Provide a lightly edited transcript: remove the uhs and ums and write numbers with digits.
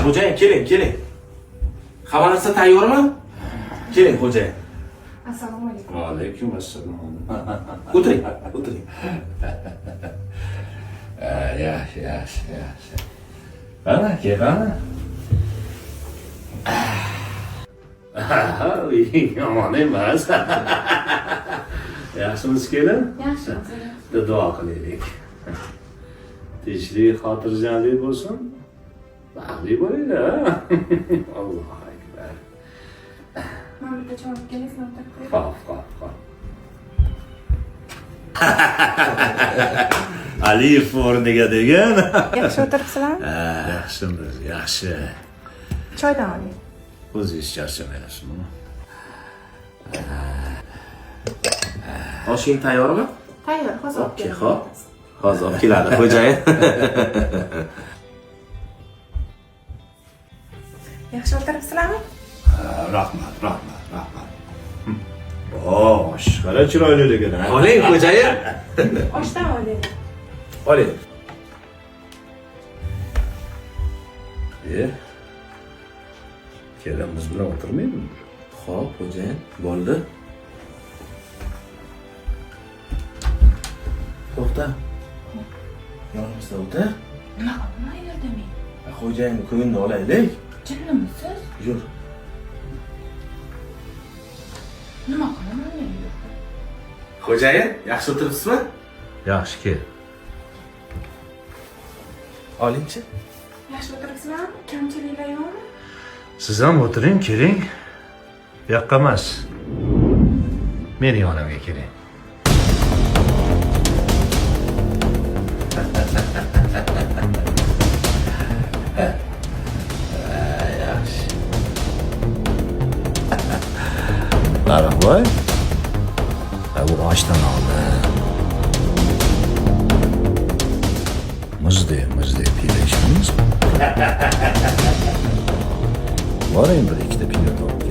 Xo'jayin, keling. Hamma narsa tayyormi? Keling, xo'jayin. Assalomu alaykum. Va alaykum assalom. O'tiring. Yaxshi. Qani, qani? Uying yomon emas. Yaxshimisiz kelin? Yaxshi. Duo qilaylik. Tinchlik, xotirjamlik bo'lsin. Baxtli bo'linglar. Allohu akbar. Men bitta choy olib kelay, sen o'tirib Qop. Aliyev o'rniga degan. Yaxshi o'tiribsizlarmi? Yaxshi. Choydan oling. O'zingiz charchamayapsizmi? Oshing tayyormi? Tayyor, hozir olib Okey, kelay. xo'p. Hozir olib keladi, xo'jayin. Yaxshi o'tiribsizlarmi? Rahmat. Qara chiroyliligini. Oling, xo'jayin. Oshdan oling. Oling. Kelin biz bilan o'tirmaydimi? Xo'p, xo'jayin, bo'ldi. To'xta. Yonimizda o'tir. Nima qilaman men? Xo'jayinning ko'nglini olaylik. Jinnimisiz? Yur. Nima qilaman men? Xo'jayin, yaxshi o'tiribsizmi? Yaxshi kel. Olingchi. Yaxshi o'tiribsizlarmi? Kamchiliklar yo'qmi? Siz ham o'tiring, keling. Bu yoqqa emas. Meni yonimga keling. Yaxshi. Narvoy. Bu oshdan oldi. Muzday piyo ichamiz. Boring bir ikkita piyo top.